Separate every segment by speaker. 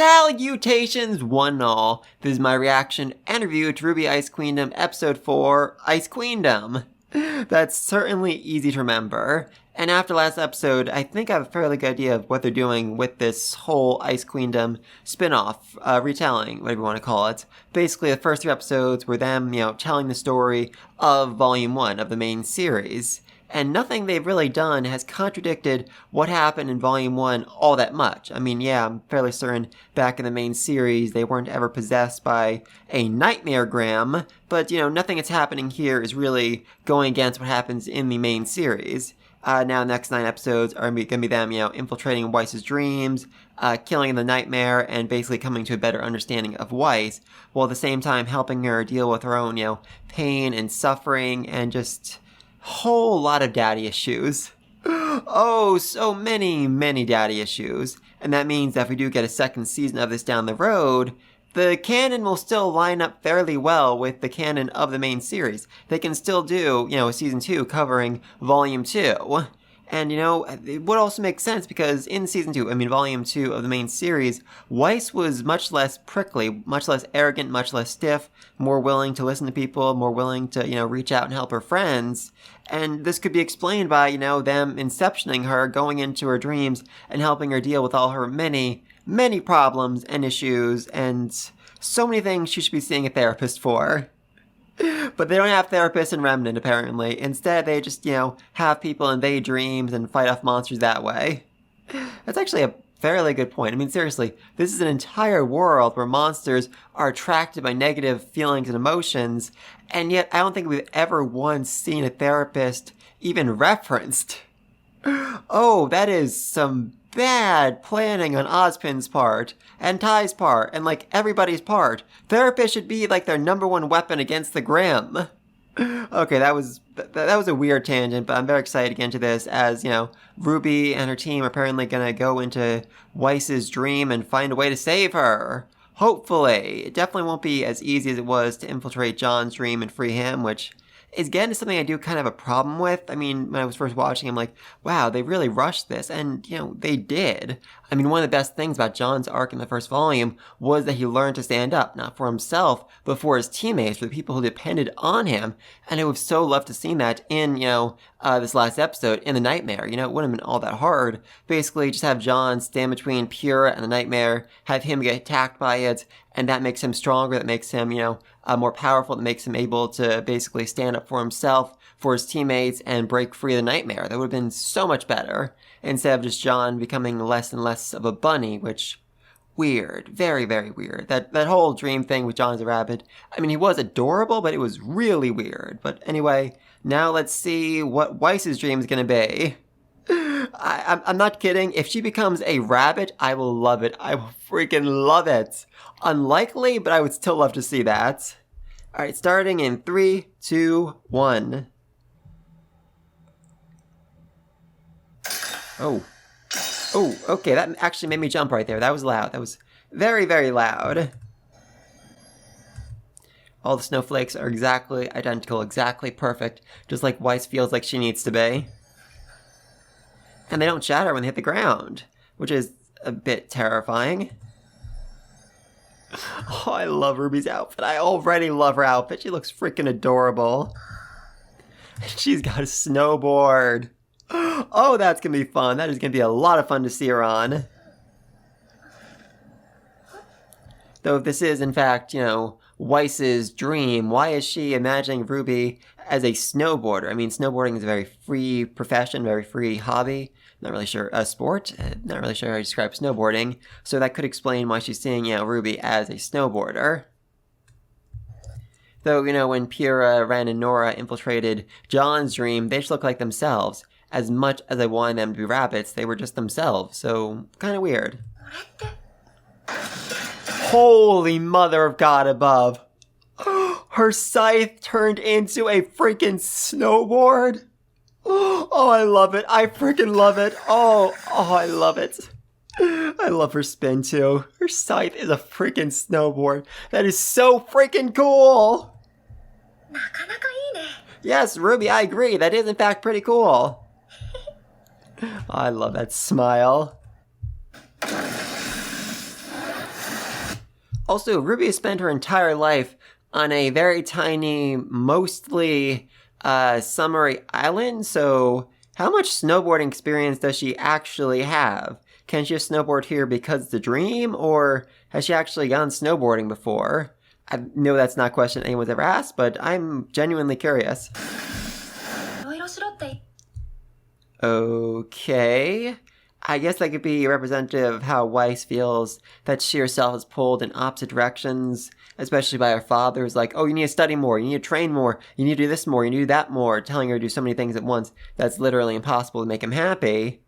Speaker 1: Salutations, one and all. This is my reaction and review to RWBY Ice Queendom Episode 4, Ice Queendom. That's certainly easy to remember. And after last episode, I think I have a fairly good idea of what they're doing with this whole Ice Queendom spin-off, retelling, whatever you want to call it. Basically, the first 3 episodes were them, telling the story of Volume 1 of the main series. And nothing they've really done has contradicted what happened in Volume 1 all that much. I mean, yeah, I'm fairly certain back in the main series they weren't ever possessed by a nightmare gram, but, nothing that's happening here is really going against what happens in the main series. Now the next 9 episodes are going to be them, infiltrating Weiss's dreams, killing the nightmare, and basically coming to a better understanding of Weiss, while at the same time helping her deal with her own, pain and suffering and just whole lot of daddy issues. Oh, so many daddy issues. And that means that if we do get a second season of this down the road, the canon will still line up fairly well with the canon of the main series. They can still do, a season 2 covering volume 2. And, it would also make sense because in season 2, volume 2 of the main series, Weiss was much less prickly, much less arrogant, much less stiff, more willing to listen to people, more willing to, reach out and help her friends. And this could be explained by, them inceptioning her, going into her dreams, and helping her deal with all her many problems and issues, and so many things she should be seeing a therapist for. But they don't have therapists in Remnant, apparently. Instead, they just, have people invade dreams and fight off monsters that way. That's actually a fairly good point. Seriously, this is an entire world where monsters are attracted by negative feelings and emotions, and yet I don't think we've ever once seen a therapist even referenced. Oh, that is some bad planning on Ozpin's part, and Ty's part, and everybody's part. Therapists should be their number one weapon against the Grim. Okay, that was a weird tangent, but I'm very excited to get into this as, RWBY and her team are apparently gonna go into Weiss's dream and find a way to save her. Hopefully. It definitely won't be as easy as it was to infiltrate John's dream and free him, which is getting to something I do kind of have a problem with. When I was first watching, I'm like, wow, they really rushed this, and, they did. One of the best things about John's arc in the first volume was that he learned to stand up, not for himself, but for his teammates, for the people who depended on him, and I would have so loved to see that in, this last episode, in the Nightmare. It wouldn't have been all that hard. Basically, just have John stand between Pura and the Nightmare, have him get attacked by it, and that makes him stronger, that makes him, more powerful, that makes him able to basically stand up for himself, for his teammates, and break free of the Nightmare. That would have been so much better, instead of just John becoming less and less of a bunny, which, weird. Very, very weird. That whole dream thing with John as a rabbit, he was adorable, but it was really weird. But anyway, now let's see what Weiss's dream is going to be. I'm not kidding. If she becomes a rabbit, I will love it. I will freaking love it. Unlikely, but I would still love to see that. Alright, starting in 3, 2, 1. Oh, okay, that actually made me jump right there. That was loud. That was very, very loud. All the snowflakes are exactly identical, exactly perfect, just like Weiss feels like she needs to be. And they don't shatter when they hit the ground, which is a bit terrifying. Oh, I love RWBY's outfit. I already love her outfit. She looks freaking adorable. She's got a snowboard. Oh, that's going to be fun. That is going to be a lot of fun to see her on. Though if this is, in fact, Weiss's dream, why is she imagining RWBY as a snowboarder? Snowboarding is a very free profession, very free hobby. Not really sure, a sport? Not really sure how to describe snowboarding. So that could explain why she's seeing, RWBY as a snowboarder. Though, when Pura, Ren, and Nora infiltrated John's dream, they just look like themselves. As much as I wanted them to be rabbits, they were just themselves. So, kind of weird. Holy mother of God above. Her scythe turned into a freaking snowboard. Oh, I love it. I freaking love it. Oh, I love it. I love her spin too. Her scythe is a freaking snowboard. That is so freaking cool. Yes, RWBY, I agree. That is in fact pretty cool. I love that smile. Also, Ruby has spent her entire life on a very tiny, mostly summery island, so how much snowboarding experience does she actually have? Can she just snowboard here because it's a dream, or has she actually gone snowboarding before? I know that's not a question anyone's ever asked, but I'm genuinely curious. Okay. I guess that could be representative of how Weiss feels that she herself is pulled in opposite directions, especially by her father, who's like, oh, you need to study more, you need to train more, you need to do this more, you need to do that more, telling her to do so many things at once that's literally impossible to make him happy.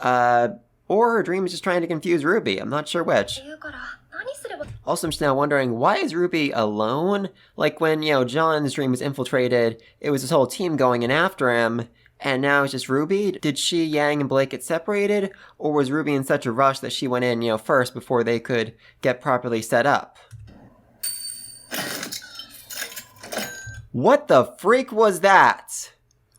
Speaker 1: Or her dream is just trying to confuse Ruby. I'm not sure which. Also, I'm just now wondering, why is Ruby alone? Like when, John's dream was infiltrated, it was this whole team going in after him, and now it's just Ruby? Did she, Yang, and Blake get separated? Or was Ruby in such a rush that she went in, first before they could get properly set up? What the freak was that?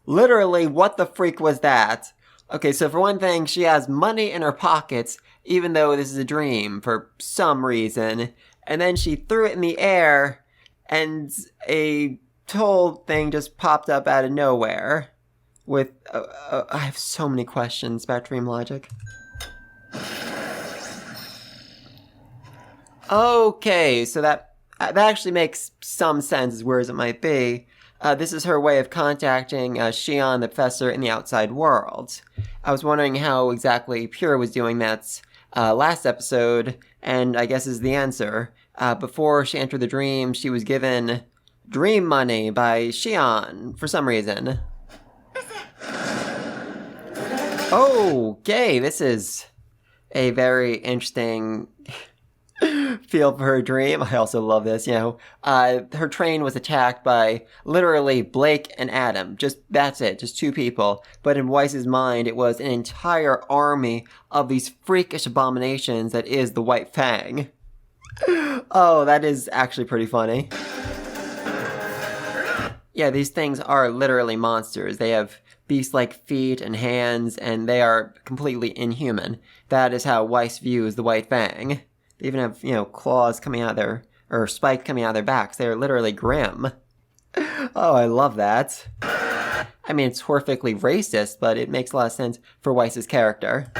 Speaker 1: Literally, what the freak was that? Okay, so for one thing, she has money in her pockets, even though this is a dream, for some reason. And then she threw it in the air, and a whole thing just popped up out of nowhere. With, I have so many questions about dream logic. Okay, so that actually makes some sense, as weird as it might be. This is her way of contacting Xian, the professor, in the outside world. I was wondering how exactly Pure was doing that last episode, and I guess is the answer. Before she entered the dream, she was given dream money by Xian for some reason. Okay, this is a very interesting feel for her dream. I also love this, her train was attacked by literally Blake and Adam. That's it, just two people. But in Weiss's mind, it was an entire army of these freakish abominations that is the White Fang. Oh, that is actually pretty funny. Yeah, these things are literally monsters. They have beast-like feet and hands, and they are completely inhuman. That is how Weiss views the White Fang. They even have, claws coming out of or spikes coming out of their backs. They are literally grim. Oh, I love that. I mean, it's horrifically racist, but it makes a lot of sense for Weiss's character.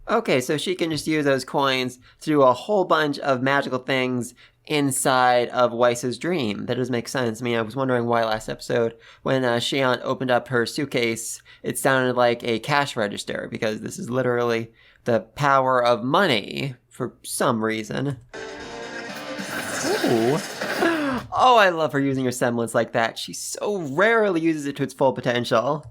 Speaker 1: Okay, so she can just use those coins to do a whole bunch of magical things inside of Weiss's dream. That does make sense. I mean, I was wondering why last episode, when Xian opened up her suitcase, it sounded like a cash register, because this is literally the power of money for some reason. Ooh. Oh, I love her using her semblance like that. She so rarely uses it to its full potential.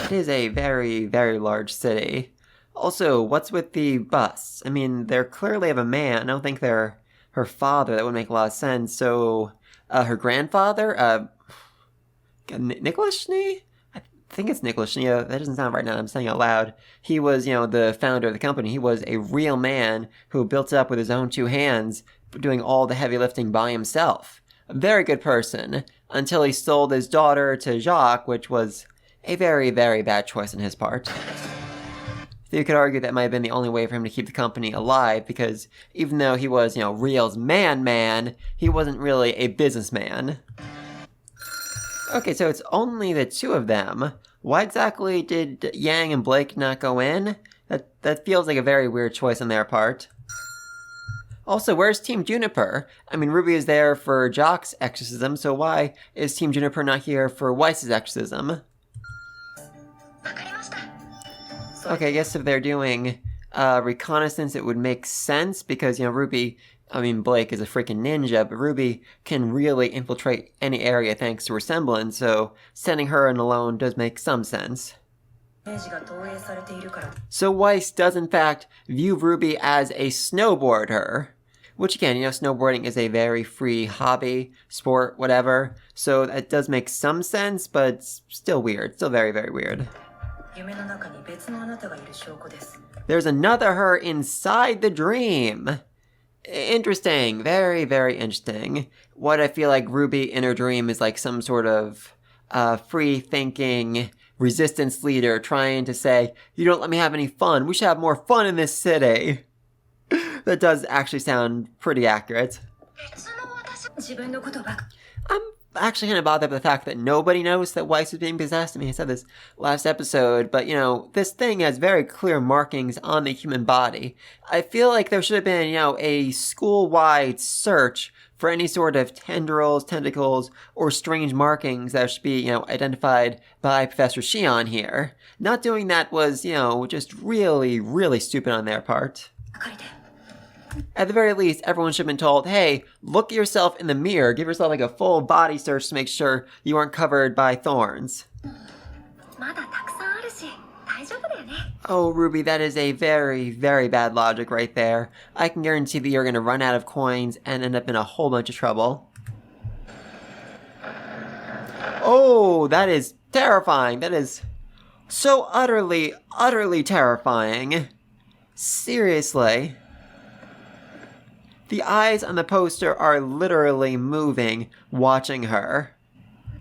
Speaker 1: It is a very, very large city. Also, what's with the busts? I mean, they're clearly of a man. I don't think they're her father. That would make a lot of sense. So, her grandfather? Nicholas Schnee? I think it's Nicholas Schnee. That doesn't sound right now. I'm saying it out loud. He was, the founder of the company. He was a real man who built it up with his own two hands, doing all the heavy lifting by himself. A very good person, until he sold his daughter to Jacques, which was a very, very bad choice on his part. You could argue that might have been the only way for him to keep the company alive, because even though he was, Real's man, he wasn't really a businessman. Okay, so it's only the two of them. Why exactly did Yang and Blake not go in? That feels like a very weird choice on their part. Also, where's Team Juniper? I mean, Ruby is there for Jock's exorcism, so why is Team Juniper not here for Weiss's exorcism? Okay, I guess if they're doing reconnaissance, it would make sense, because, Blake is a freaking ninja, but Ruby can really infiltrate any area thanks to her semblance, so sending her in alone does make some sense. So Weiss does in fact view Ruby as a snowboarder, which again, snowboarding is a very free hobby, sport, whatever, so that does make some sense, but it's still weird, still very, very weird. There's another her inside the dream. Interesting. Very, very interesting. What I feel like Ruby in her dream is like some sort of free-thinking resistance leader trying to say, you don't let me have any fun. We should have more fun in this city. That does actually sound pretty accurate. I'm actually kind of bothered by the fact that nobody knows that Weiss is being possessed. I mean, I said this last episode, but, you know, this thing has very clear markings on the human body. I feel like there should have been, you know, a school-wide search for any sort of tendrils, tentacles, or strange markings that should be, you know, identified by Professor Shion here. Not doing that was, you know, just really, really stupid on their part. At the very least, everyone should have been told, hey, look at yourself in the mirror, give yourself like a full body search to make sure you aren't covered by thorns. Oh, Ruby, that is a very, very bad logic right there. I can guarantee that you're going to run out of coins and end up in a whole bunch of trouble. Oh, that is terrifying. That is so utterly, utterly terrifying. Seriously. The eyes on the poster are literally moving, watching her.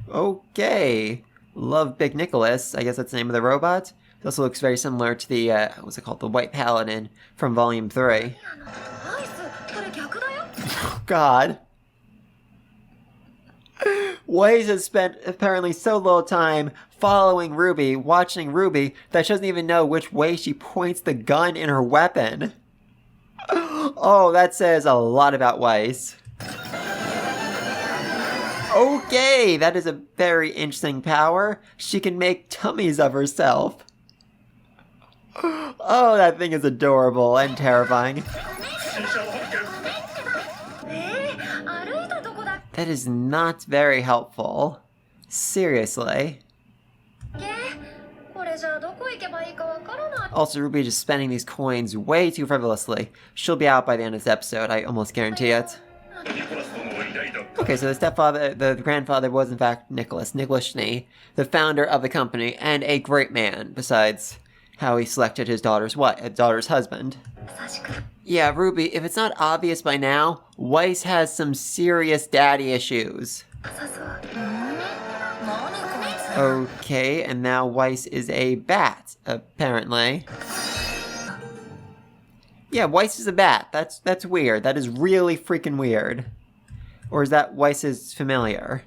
Speaker 1: Okay. Love Big Nicholas. I guess that's the name of the robot. It also looks very similar to the, what's it called? The White Paladin from Volume 3. God. Weiss has spent apparently so little time following RWBY, watching RWBY, that she doesn't even know which way she points the gun in her weapon. Oh, that says a lot about Weiss. Okay, that is a very interesting power. She can make tummies of herself. Oh, that thing is adorable and terrifying. That is not very helpful. Seriously. Also, RWBY just spending these coins way too frivolously. She'll be out by the end of this episode, I almost guarantee it. Okay, so the stepfather, the grandfather was in fact Nicholas Schnee, the founder of the company, and a great man, besides how he selected his daughter's husband. Yeah, RWBY, if it's not obvious by now, Weiss has some serious daddy issues. Okay, and now Weiss is a bat, apparently. Yeah, Weiss is a bat. That's weird. That is really freaking weird. Or is that Weiss's familiar?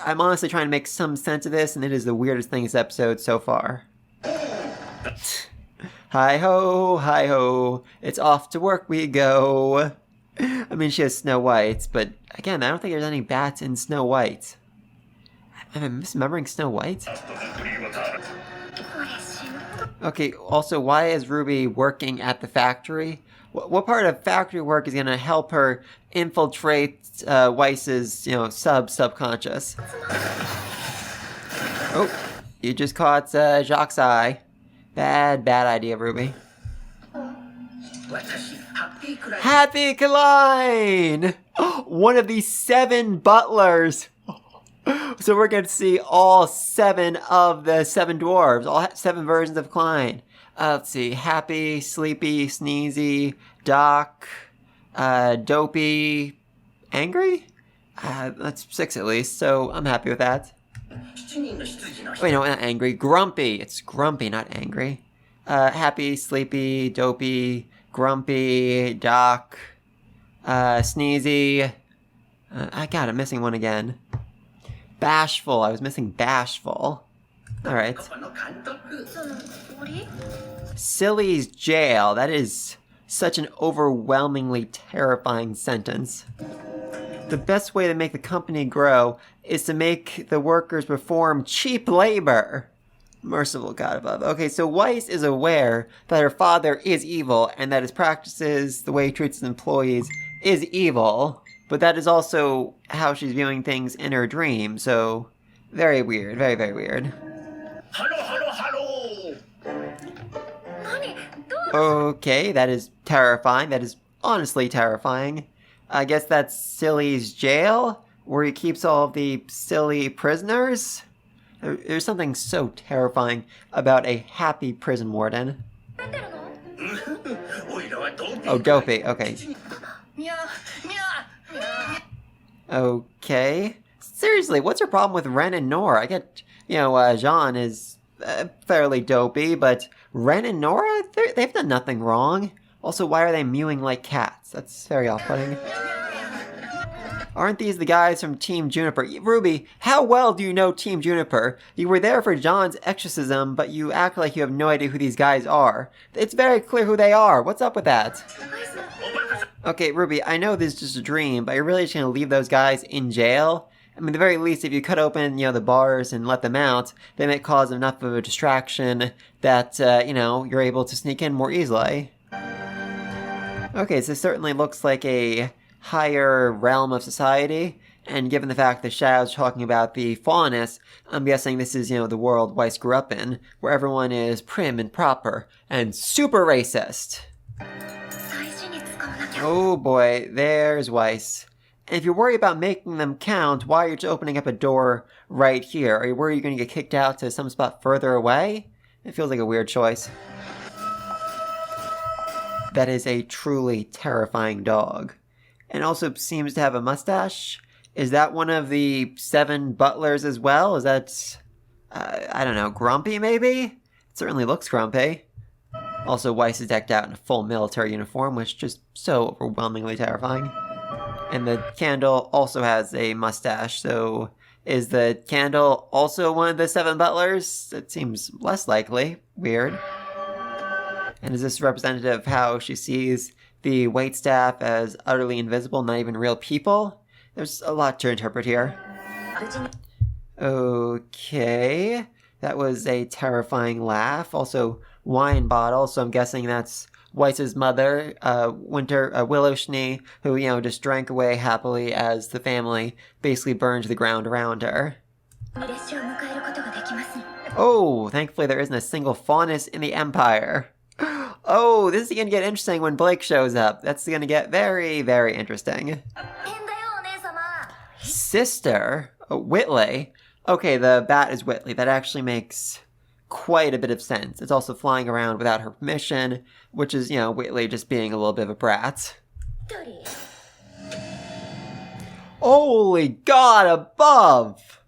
Speaker 1: I'm honestly trying to make some sense of this, and it is the weirdest thing this episode so far. Hi-ho, it's off to work we go. I mean, she has Snow White, but again, I don't think there's any bats in Snow White. Am I misremembering Snow White? Okay, also, why is RWBY working at the factory? What part of factory work is going to help her infiltrate Weiss's, you know, subconscious? Oh, you just caught Jacques' eye. Bad idea, RWBY. Happy Klein! One of the 7 butlers! So we're going to see all 7 of the 7 dwarves, all 7 versions of Klein. Let's see, Happy, Sleepy, Sneezy, Doc, Dopey, Angry? That's 6 at least, so I'm happy with that. Wait, no, not Angry. Grumpy. It's Grumpy, not Angry. Happy, Sleepy, Dopey, Grumpy, Doc, Sneezy. I'm missing one again. Bashful. I was missing Bashful. Alright. Silly's jail. That is such an overwhelmingly terrifying sentence. The best way to make the company grow is to make the workers perform cheap labor. Merciful God above. Okay, so Weiss is aware that her father is evil and that his practices, the way he treats his employees, is evil. But that is also how she's viewing things in her dream, so very weird, very, very weird. Okay, that is terrifying. That is honestly terrifying. I guess that's Silly's jail, where he keeps all of the silly prisoners. There's something so terrifying about a happy prison warden. Oh, Dopey, okay. Okay. Seriously, what's her problem with Ren and Nor? I get, Jean is fairly dopey, but Ren and Nora, they've done nothing wrong. Also, why are they mewing like cats? That's very off-putting. Aren't these the guys from Team Juniper? RWBY, how well do you know Team Juniper? You were there for John's exorcism, but you act like you have no idea who these guys are. It's very clear who they are. What's up with that? Okay, RWBY, I know this is just a dream, but you're really just gonna leave those guys in jail? I mean, at the very least, if you cut open, the bars and let them out, they might cause enough of a distraction that, you're able to sneak in more easily. Okay, so this certainly looks like a higher realm of society, and given the fact that Shadow's talking about the fallenness, I'm guessing this is, the world Weiss grew up in, where everyone is prim and proper, and super racist. Oh boy, there's Weiss. And if you're worried about making them count, why are you just opening up a door right here? Are you worried you're going to get kicked out to some spot further away? It feels like a weird choice. That is a truly terrifying dog. And also seems to have a mustache. Is that one of the 7 butlers as well? Is that, I don't know, grumpy maybe? It certainly looks grumpy. Also, Weiss is decked out in a full military uniform, which is just so overwhelmingly terrifying. And the candle also has a mustache, so is the candle also one of the 7 butlers? It seems less likely. Weird. And is this representative of how she sees the waitstaff as utterly invisible, not even real people? There's a lot to interpret here. Okay. That was a terrifying laugh. Also, wine bottle, so I'm guessing that's Weiss's mother, Willow Schnee, who, just drank away happily as the family basically burned to the ground around her. Oh, thankfully there isn't a single faunus in the Empire. Oh, this is going to get interesting when Blake shows up. That's going to get very, very interesting. Sister? Whitley? Okay, the bat is Whitley. That actually makes quite a bit of sense. It's also flying around without her permission, which is, Whitley just being a little bit of a brat. Holy God above!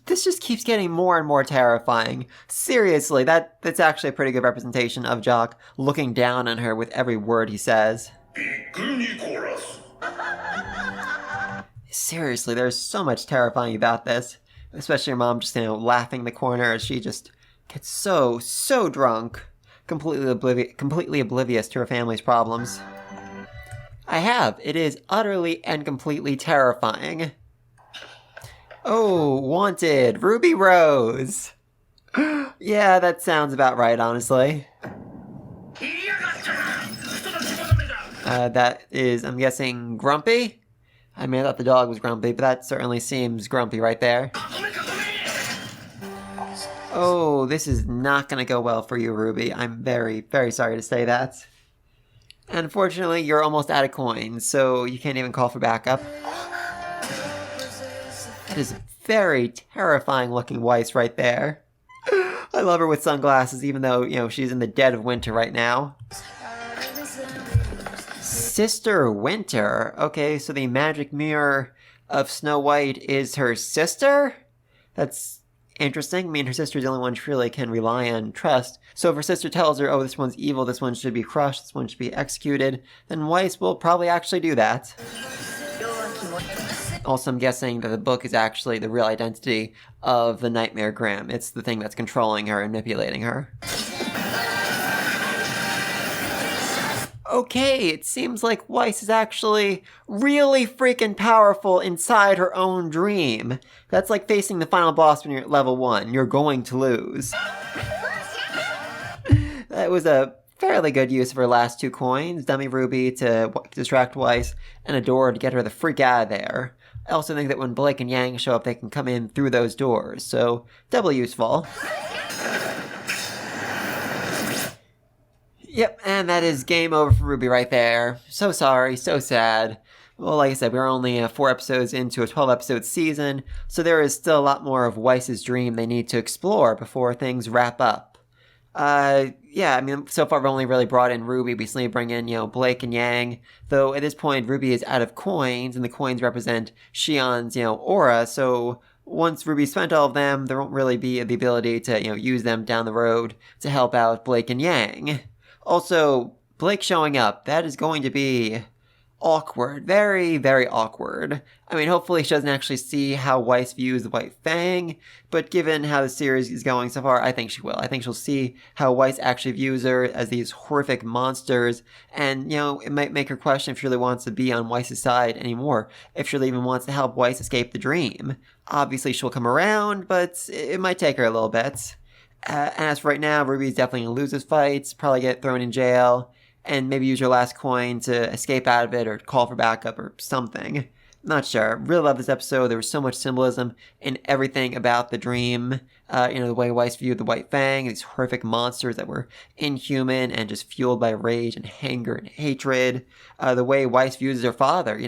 Speaker 1: This just keeps getting more and more terrifying. Seriously, that's actually a pretty good representation of Jock looking down on her with every word he says. Seriously, there's so much terrifying about this. Especially your mom just, laughing in the corner as she just gets so drunk. Completely oblivious to her family's problems. I have. It is utterly and completely terrifying. Oh, wanted, Ruby Rose. Yeah, that sounds about right, honestly. That is, I'm guessing, Grumpy? I mean, I thought the dog was grumpy, but that certainly seems grumpy right there. Oh, this is not going to go well for you, RWBY. I'm very, very sorry to say that. Unfortunately, you're almost out of coins, so you can't even call for backup. That is very terrifying looking Weiss right there. I love her with sunglasses, even though, she's in the dead of winter right now. Sister Winter? Okay, so the magic mirror of Snow White is her sister? That's interesting. I mean, her sister's the only one she really can rely on and trust. So if her sister tells her, oh, this one's evil, this one should be crushed, this one should be executed, then Weiss will probably actually do that. Also, I'm guessing that the book is actually the real identity of the Nightmare Grimm. It's the thing that's controlling her and manipulating her. Okay, it seems like Weiss is actually really freaking powerful inside her own dream. That's like facing the final boss when you're at level 1. You're going to lose. That was a fairly good use of her last 2 coins. Dummy Ruby to distract Weiss, and a door to get her the freak out of there. I also think that when Blake and Yang show up, they can come in through those doors, so doubly useful. Yep, and that is game over for RWBY right there. So sorry, so sad. Well, like I said, we're only 4 episodes into a 12-episode season, so there is still a lot more of Weiss's dream they need to explore before things wrap up. Yeah, I mean, so far we've only really brought in RWBY. We slowly bring in, Blake and Yang. Though at this point, RWBY is out of coins, and the coins represent Shion's, aura. So once RWBY spent all of them, there won't really be the ability to, use them down the road to help out Blake and Yang. Also, Blake showing up, that is going to be awkward. Very, very awkward. I mean, hopefully she doesn't actually see how Weiss views the White Fang, but given how the series is going so far, I think she will. I think she'll see how Weiss actually views her as these horrific monsters, and, it might make her question if she really wants to be on Weiss's side anymore, if she really even wants to help Weiss escape the dream. Obviously, she'll come around, but it might take her a little bit. And as for right now, Ruby's definitely going to lose this fight, probably get thrown in jail, and maybe use your last coin to escape out of it or call for backup or something. Not sure. Really love this episode. There was so much symbolism in everything about the dream. The way Weiss viewed the White Fang, these horrific monsters that were inhuman and just fueled by rage and anger and hatred. The way Weiss views her father,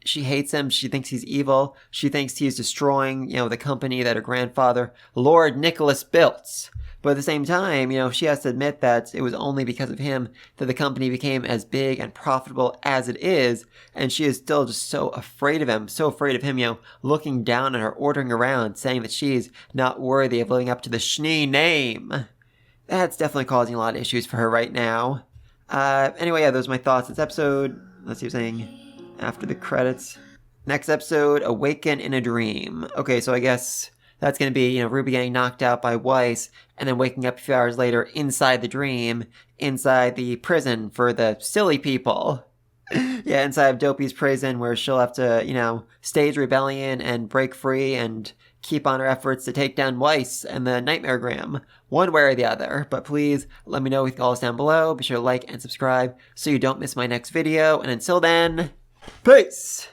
Speaker 1: she hates him. She thinks he's evil. She thinks he's destroying, the company that her grandfather, Lord Nicholas, built. But at the same time, she has to admit that it was only because of him that the company became as big and profitable as it is, and she is still just so afraid of him, looking down on her, ordering around, saying that she's not worthy of living up to the Schnee name. That's definitely causing a lot of issues for her right now. Anyway, those are my thoughts. This episode, let's see what I'm saying, after the credits. Next episode, Awaken in a Dream. Okay, so I guess that's going to be, RWBY getting knocked out by Weiss, and then waking up a few hours later inside the dream, inside the prison for the silly people. Yeah, inside of Dopey's prison, where she'll have to, stage rebellion and break free and keep on her efforts to take down Weiss and the Nightmaregram, one way or the other. But please, let me know with all this down below. Be sure to like and subscribe so you don't miss my next video. And until then, peace!